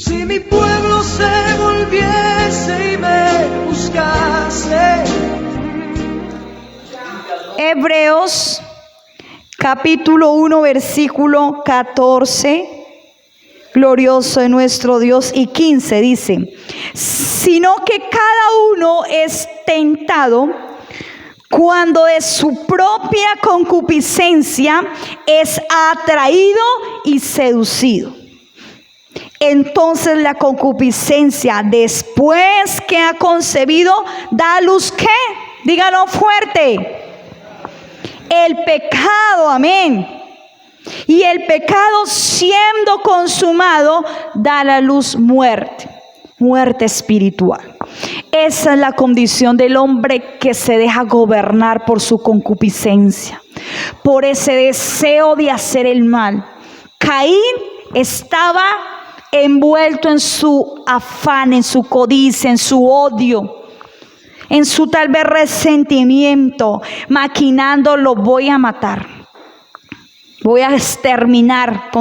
Si mi pueblo se volviese y me buscase. Hebreos capítulo 1 versículo 14. Glorioso es nuestro Dios. Y 15 dice: sino que cada uno es tentado cuando de su propia concupiscencia es atraído y seducido. Entonces la concupiscencia, después que ha concebido, da a luz ¿qué? Díganlo fuerte. El pecado, amén. Y el pecado, siendo consumado, da a la luz muerte, muerte espiritual. Esa es la condición del hombre que se deja gobernar por su concupiscencia, por ese deseo de hacer el mal. Caín estaba envuelto en su afán, en su codicia, en su odio, en su tal vez resentimiento, maquinando: lo voy a matar, voy a exterminar,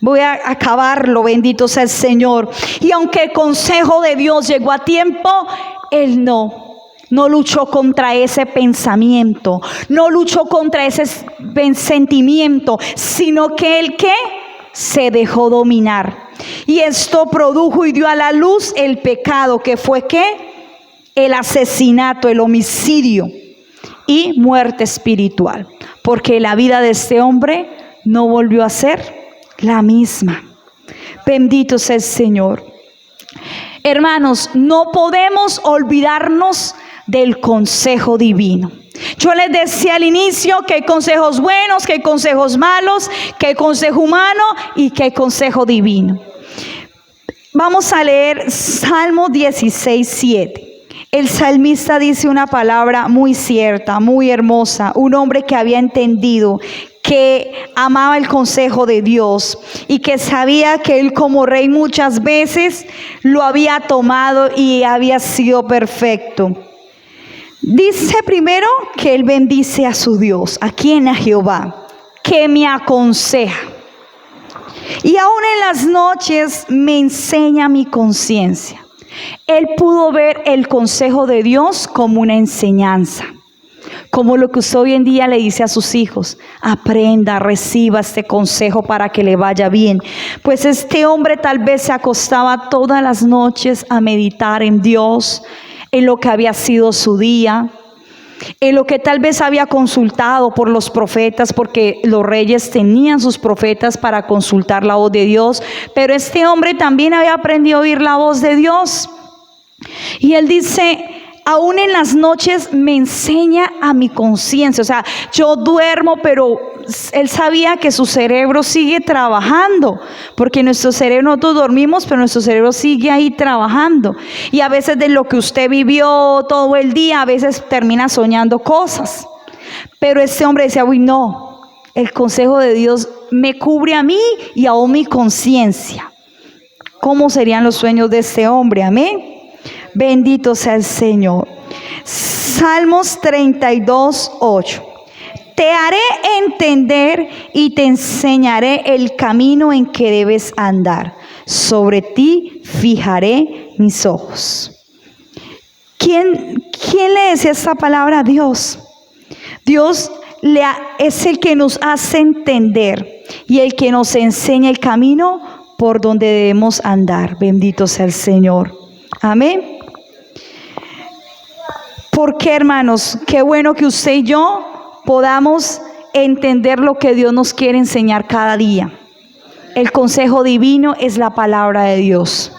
voy a acabarlo, bendito sea el Señor. Y aunque el consejo de Dios llegó a tiempo, él no luchó contra ese pensamiento, no luchó contra ese sentimiento, sino que él ¿qué? Se dejó dominar. Y esto produjo y dio a la luz el pecado, que fue ¿qué? El asesinato, el homicidio y muerte espiritual. Porque la vida de este hombre no volvió a ser la misma. Bendito sea el Señor. Hermanos, no podemos olvidarnos del consejo divino. Yo les decía al inicio que hay consejos buenos, que hay consejos malos, que hay consejo humano y que hay consejo divino. Vamos a leer Salmo 16:7. El salmista dice una palabra muy cierta, muy hermosa. Un hombre que había entendido, que amaba el consejo de Dios y que sabía que él como rey muchas veces lo había tomado y había sido perfecto. Dice primero que él bendice a su Dios, ¿a quién? A Jehová, que me aconseja. Y aún en las noches me enseña mi conciencia. Él pudo ver el consejo de Dios como una enseñanza, como lo que usted hoy en día le dice a sus hijos: aprenda, reciba este consejo para que le vaya bien. Pues este hombre tal vez se acostaba todas las noches a meditar en Dios, en lo que había sido su día, en lo que tal vez había consultado por los profetas, porque los reyes tenían sus profetas para consultar la voz de Dios, pero este hombre también había aprendido a oír la voz de Dios. Y él dice: aún en las noches me enseña a mi conciencia. O sea, yo duermo, pero él sabía que su cerebro sigue trabajando, porque nuestro cerebro, nosotros dormimos, pero nuestro cerebro sigue ahí trabajando. Y a veces de lo que usted vivió todo el día, a veces termina soñando cosas. Pero este hombre decía: uy, no, el consejo de Dios me cubre a mí y aún mi conciencia. ¿Cómo serían los sueños de este hombre? Amén. Bendito sea el Señor. Salmos 32:8. Te haré entender y te enseñaré el camino en que debes andar. Sobre ti fijaré mis ojos. ¿Quién le decía esta palabra a Dios? Dios es el que nos hace entender y el que nos enseña el camino por donde debemos andar. Bendito sea el Señor. Amén. Porque, hermanos, qué bueno que usted y yo podamos entender lo que Dios nos quiere enseñar cada día. El consejo divino es la palabra de Dios.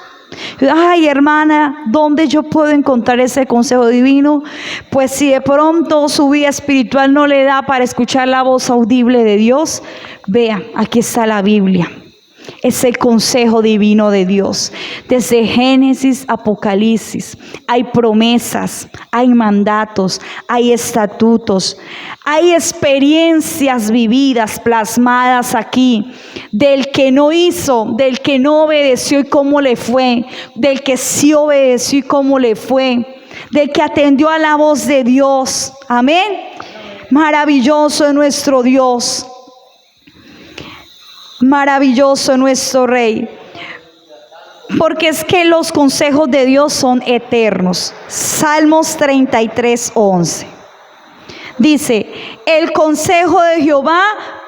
Ay, hermana, ¿dónde yo puedo encontrar ese consejo divino? Pues si de pronto su vida espiritual no le da para escuchar la voz audible de Dios, vea, aquí está la Biblia. Es el consejo divino de Dios. Desde Génesis, Apocalipsis, hay promesas, hay mandatos, hay estatutos, hay experiencias vividas, plasmadas aquí, del que no hizo, del que no obedeció y cómo le fue, del que sí obedeció y cómo le fue, del que atendió a la voz de Dios. Amén. Maravilloso es nuestro Dios. Maravilloso nuestro Rey. porque es que los consejos de Dios son eternos. Salmos 33:11. Dice, el consejo de Jehová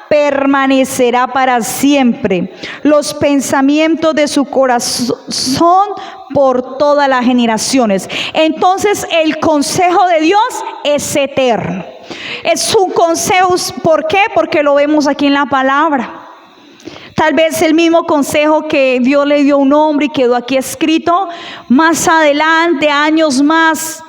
permanecerá para siempre, los pensamientos de su corazón por todas las generaciones. Entonces el consejo de Dios es eterno. Es un consejo, ¿por qué? Porque lo vemos aquí en la palabra. Tal vez el mismo consejo que Dios le dio a un hombre y quedó aquí escrito, más adelante, años más,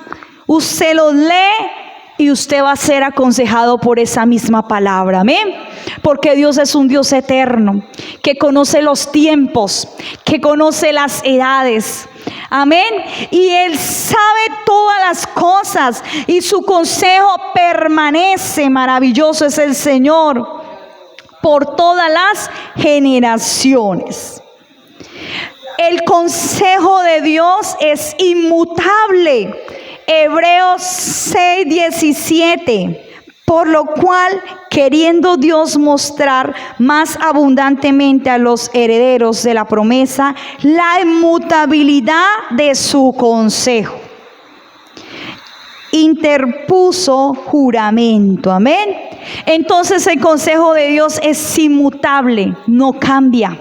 usted los lee y usted va a ser aconsejado por esa misma palabra. Amén. Porque Dios es un Dios eterno, que conoce los tiempos, que conoce las edades. Amén. Y Él sabe todas las cosas y su consejo permanece. Maravilloso es el Señor por todas las generaciones. El consejo de Dios es inmutable. Hebreos 6:17. Por lo cual, queriendo Dios mostrar más abundantemente a los herederos de la promesa la inmutabilidad de su consejo, interpuso juramento. Amén. Entonces el consejo de Dios es inmutable, no cambia.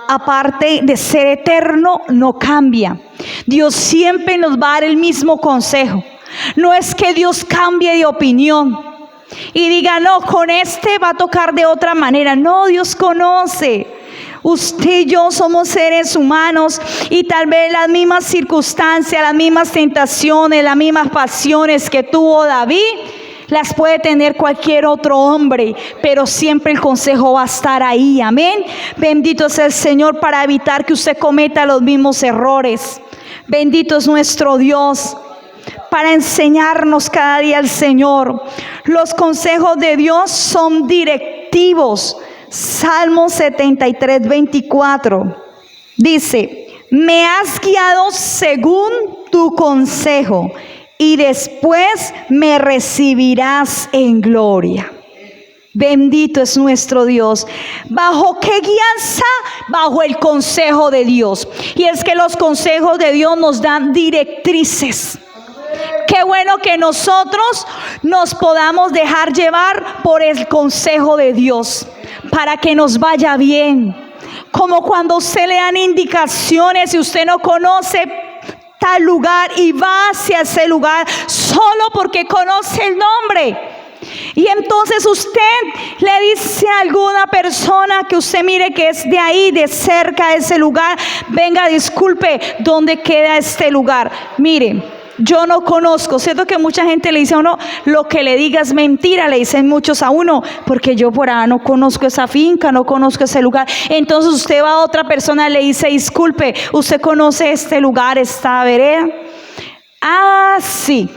Aparte de ser eterno, no cambia. Dios siempre nos va a dar el mismo consejo. No es que Dios cambie de opinión y diga, no, con este va a tocar de otra manera. No, Dios conoce. Usted y yo somos seres humanos y tal vez las mismas circunstancias, las mismas tentaciones, las mismas pasiones que tuvo David, las puede tener cualquier otro hombre, pero siempre el consejo va a estar ahí. Amén. Bendito es el Señor para evitar que usted cometa los mismos errores. Bendito es nuestro Dios para enseñarnos cada día el Señor. Los consejos de Dios son directivos. Salmo 73:24 dice, me has guiado según tu consejo y después me recibirás en gloria. Bendito es nuestro Dios. ¿Bajo qué guianza? Bajo el consejo de Dios. Y es que los consejos de Dios nos dan directrices. Qué bueno que nosotros nos podamos dejar llevar por el consejo de Dios para que nos vaya bien. Como cuando usted le dan indicaciones y usted no conoce tal lugar y va hacia ese lugar solo porque conoce el nombre. Y entonces usted le dice a alguna persona que usted mire que es de ahí, de cerca de ese lugar, venga, disculpe, ¿dónde queda este lugar? Mire, yo no conozco. Cierto que mucha gente le dice a uno, lo que le diga es mentira, le dicen muchos a uno, porque yo por ahí no conozco esa finca, no conozco ese lugar. Entonces usted va a otra persona y le dice, disculpe, ¿usted conoce este lugar, esta vereda? Ah, sí,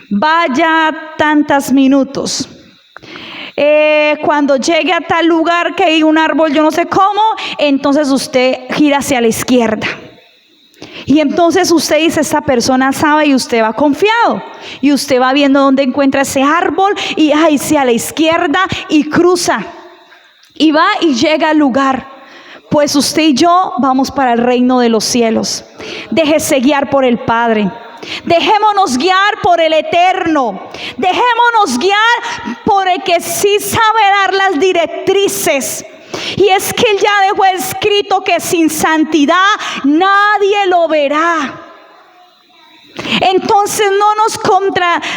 vaya tantos minutos. Cuando llegue a tal lugar que hay un árbol, yo no sé cómo, entonces usted gira hacia la izquierda. Y entonces usted dice, esta persona sabe, y usted va confiado. Y usted va viendo dónde encuentra ese árbol y hacia la izquierda y cruza. Y va y llega al lugar. Pues usted y yo vamos para el reino de los cielos. Déjese guiar por el Padre. Dejémonos guiar por el Eterno. Dejémonos guiar por el que sí sabe dar las directrices. Y es que Él ya dejó escrito que sin santidad nadie lo verá. Entonces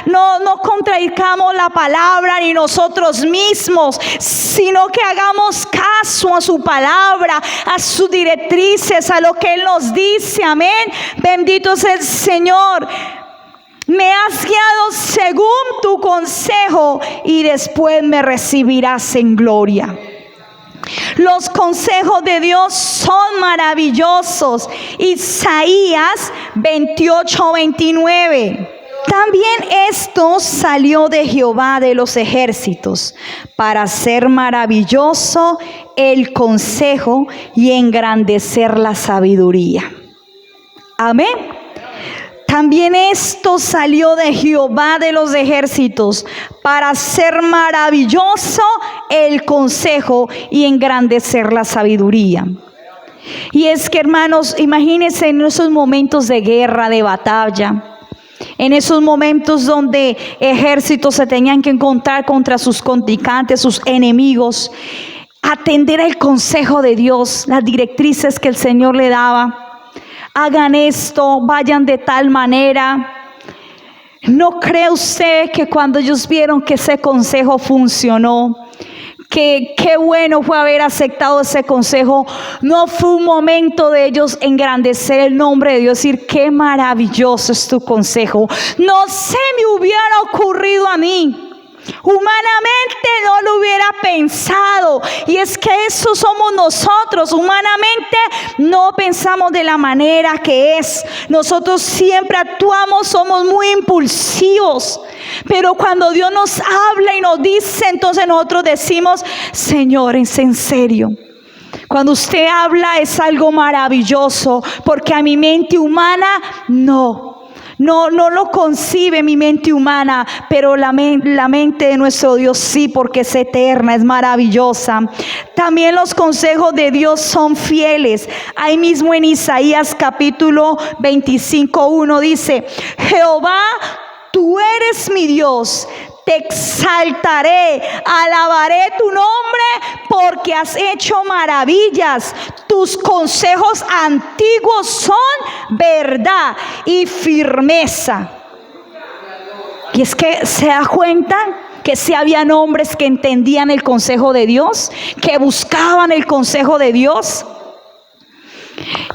no contradicamos la palabra ni nosotros mismos, sino que hagamos caso a su palabra, a sus directrices, a lo que Él nos dice. Amén. Bendito es el Señor. Me has guiado según tu consejo y después me recibirás en gloria. Los consejos de Dios son maravillosos. Isaías 28:29. También esto salió de Jehová de los ejércitos, para hacer maravilloso el consejo y engrandecer la sabiduría. Amén. También esto salió de Jehová de los ejércitos, para hacer maravilloso el consejo y engrandecer la sabiduría. Y es que, hermanos, imagínense en esos momentos de guerra, de batalla, en esos momentos donde ejércitos se tenían que encontrar contra sus contrincantes, sus enemigos, atender al consejo de Dios, las directrices que el Señor le daba. Hagan esto, vayan de tal manera. ¿No cree usted que cuando ellos vieron que ese consejo funcionó, que qué bueno fue haber aceptado ese consejo, no fue un momento de ellos engrandecer el nombre de Dios, decir qué maravilloso es tu consejo? No se me hubiera ocurrido a mí. Humanamente no lo hubiera pensado. Y es que eso somos nosotros. Humanamente no pensamos de la manera que es. Nosotros siempre actuamos, somos muy impulsivos. Pero cuando Dios nos habla y nos dice, entonces nosotros decimos: Señor, es en serio. Cuando usted habla es algo maravilloso, porque a mi mente humana no lo concibe mi mente humana, pero la mente de nuestro Dios sí, porque es eterna, es maravillosa. También los consejos de Dios son fieles. Ahí mismo en Isaías capítulo 25:1 dice: Jehová, tú eres mi Dios, te exaltaré, alabaré tu nombre, porque has hecho maravillas. Tus consejos antiguos son verdad y firmeza. Y es que se da cuenta que si habían hombres que entendían el consejo de Dios, que buscaban el consejo de Dios.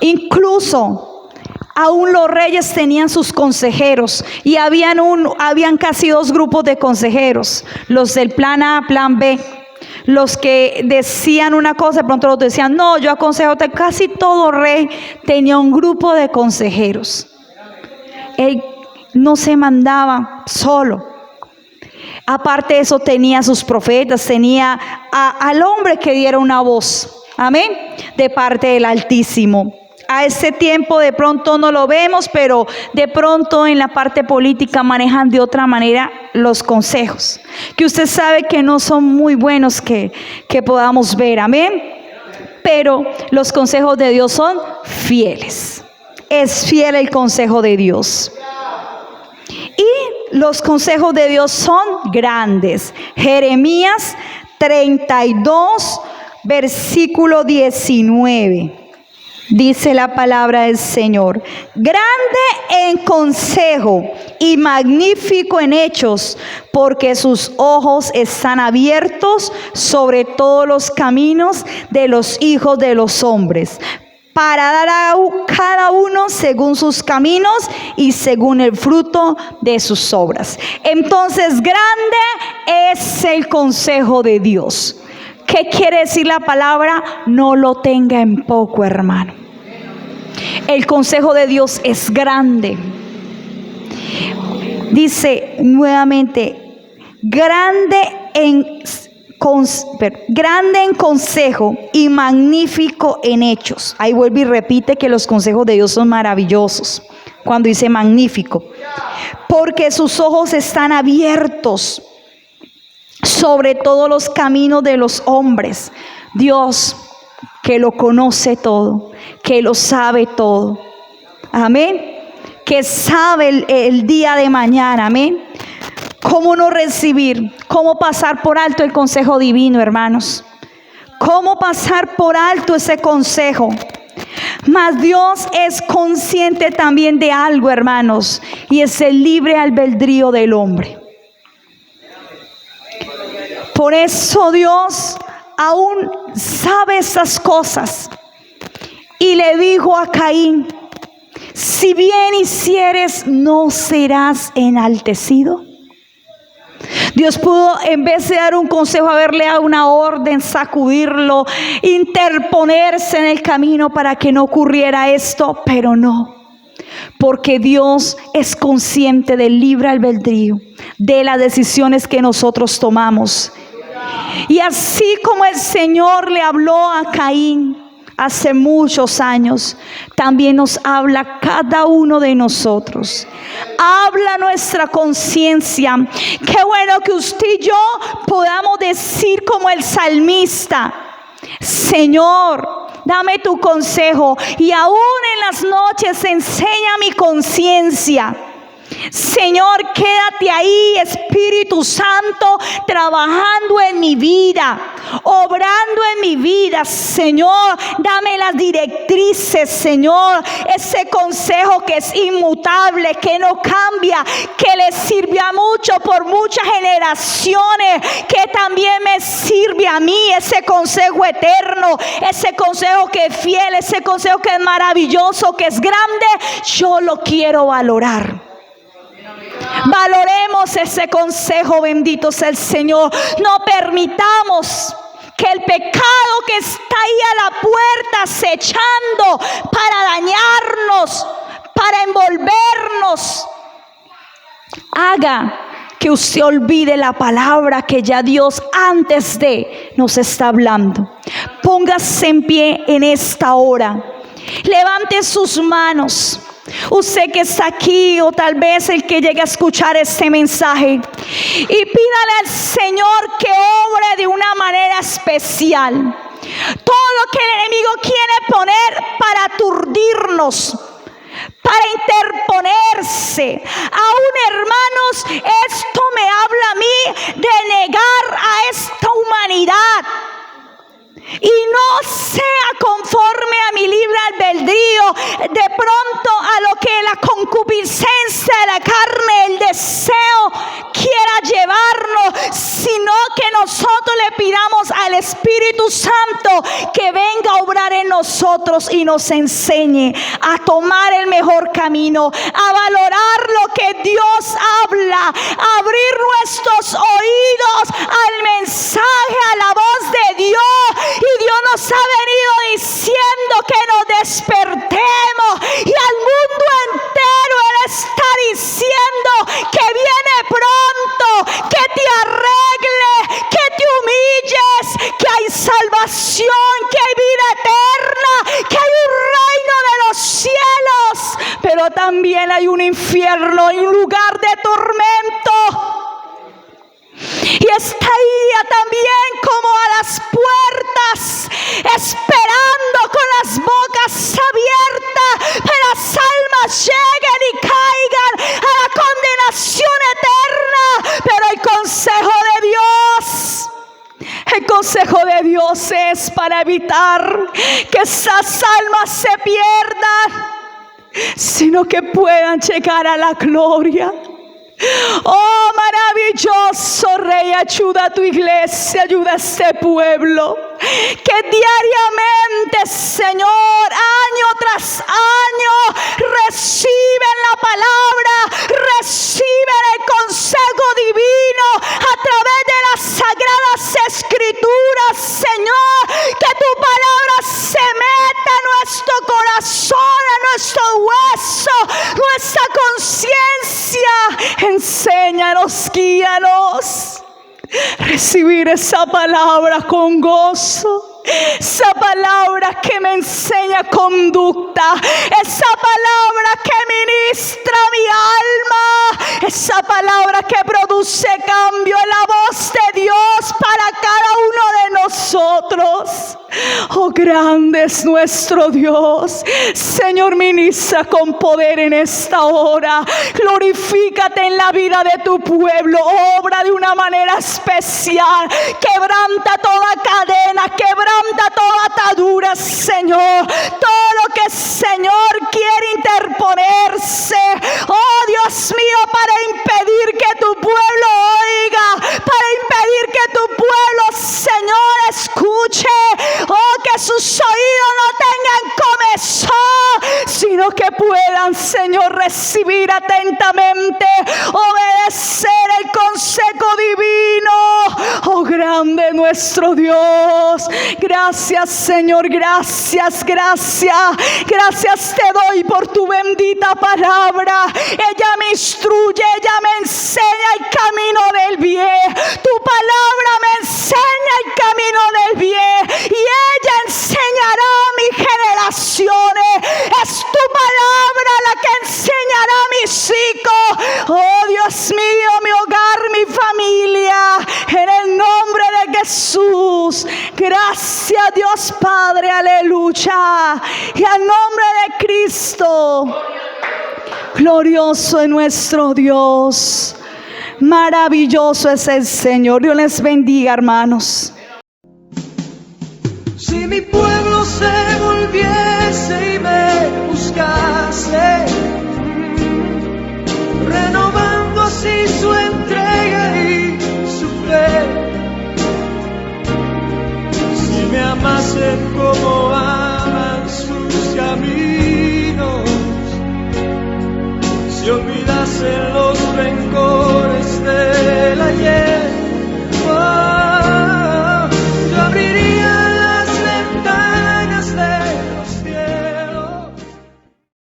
Incluso aún los reyes tenían sus consejeros, y habían casi 2 grupos de consejeros: los del plan A, plan B. Los que decían una cosa, de pronto los decían: no, yo aconsejo. Casi todo rey tenía un grupo de consejeros. Él no se mandaba solo. Aparte de eso, tenía sus profetas, tenía al hombre que diera una voz, amén, de parte del Altísimo. A este tiempo de pronto no lo vemos, pero de pronto en la parte política manejan de otra manera los consejos, que usted sabe que no son muy buenos que podamos ver, amén. Pero los consejos de Dios son fieles. Es fiel el consejo de Dios. Y los consejos de Dios son grandes. Jeremías 32, versículo 19. Dice la palabra del Señor: grande en consejo y magnífico en hechos, porque sus ojos están abiertos sobre todos los caminos de los hijos de los hombres, para dar a cada uno según sus caminos y según el fruto de sus obras. Entonces, grande es el consejo de Dios. ¿Qué quiere decir la palabra? No lo tenga en poco, hermano. El consejo de Dios es grande. Dice nuevamente: grande en consejo y magnífico en hechos. Ahí vuelve y repite que los consejos de Dios son maravillosos. Cuando dice magnífico, porque sus ojos están abiertos sobre todos los caminos de los hombres. Dios, que lo conoce todo, que lo sabe todo, amén, que sabe el día de mañana, amén. ¿Cómo no recibir? ¿Cómo pasar por alto el consejo divino, hermanos? ¿Cómo pasar por alto ese consejo? Mas Dios es consciente también de algo, hermanos, y es el libre albedrío del hombre. Por eso Dios aún sabe esas cosas, y le dijo a Caín: si bien hicieres, ¿no serás enaltecido? Dios pudo, en vez de dar un consejo, haberle dado una orden, sacudirlo, interponerse en el camino para que no ocurriera esto, pero no. Porque Dios es consciente del libre albedrío, de las decisiones que nosotros tomamos. Y así como el Señor le habló a Caín hace muchos años, también nos habla cada uno de nosotros. Habla nuestra conciencia. Qué bueno que usted y yo podamos decir como el salmista: Señor, dame tu consejo. Y aún en las noches enseña mi conciencia. Señor, quédate ahí, Espíritu Santo, trabajando en mi vida, obrando en mi vida. Señor, dame las directrices, Señor, ese consejo que es inmutable, que no cambia, que le sirve a mucho por muchas generaciones, que también me sirve a mí, ese consejo eterno, ese consejo que es fiel, ese consejo que es maravilloso, que es grande. Yo lo quiero valorar. Valoremos ese consejo, bendito sea el Señor. No permitamos que el pecado que está ahí a la puerta acechando para dañarnos, para envolvernos, haga que usted olvide la palabra que ya Dios antes de nos está hablando. Póngase en pie en esta hora. Levante sus manos. Usted que está aquí, o tal vez el que llegue a escuchar este mensaje, y pídale al Señor que obre de una manera especial. Todo lo que el enemigo quiere poner para aturdirnos, para interponerse. Aún, hermanos, esto me habla a mí de negar a esta humanidad. Y no sea conforme a mi libre albedrío, de pronto a lo que la concupiscencia de la carne, el deseo quiera llevarnos, sino que nosotros le pidamos al Espíritu Santo que venga a obrar en nosotros y nos enseñe a tomar el mejor camino, a valorar lo que Dios habla, a abrir nuestros oídos al mensaje, a la voz de Dios. Y Dios nos ha venido diciendo que nos despertemos, y al mundo entero Él está diciendo que viene pronto, que te arregle, que te humilles, que hay salvación, que hay vida eterna, que hay un reino de los cielos, pero también hay un infierno y un lugar de tormento. Y está ahí también como a las puertas, esperando con las bocas abiertas, que las almas lleguen y caigan a la condenación eterna. Pero el consejo de Dios es para evitar que esas almas se pierdan, sino que puedan llegar a la gloria. Oh, maravilloso Rey, ayuda a tu iglesia, ayuda a este pueblo, que diariamente, Señor, año tras año, reciben la palabra, reciben el consejo divino a través de las sagradas escrituras. Señor, que tu palabra se meta en nuestro corazón, en nuestro hueso, nuestra conciencia. Enséñanos, guíanos. Recibir esa palabra con gozo, esa palabra que me enseña conducta, esa palabra que ministra mi alma, esa palabra que produce cambio en la voz de Dios para cada uno de nosotros. Oh, grande es nuestro Dios. Señor, ministra con poder en esta hora. Glorifícate en la vida de tu pueblo. Obra de una manera especial. Quebranta toda cadena, quebranta toda atadura, Señor. Todo lo que, Señor, quiere interponerse, oh Dios mío, para impedir que tu pueblo oiga, para impedir que tu pueblo, Señor, escuche. Oh, que sus oídos no tengan comezón, sino que puedan, Señor, recibir atentamente, obedecer el consejo divino. Oh, grande nuestro Dios. Gracias, Señor, gracias, gracias. Gracias te doy por tu bendita palabra. Ella me instruye, ella me enseña el camino del bien. Tu palabra me enseña el camino del bien, y ella enseñará a mis generaciones. Es tu palabra la que enseñará a mis hijos. Oh, Dios mío, mi hogar, mi familia, en el nombre de Jesús. Gracias, Dios Gracias, Padre, aleluya. Y al nombre de Cristo, glorioso es nuestro Dios. Maravilloso es el Señor. Dios les bendiga, hermanos. Si mi pueblo se volviese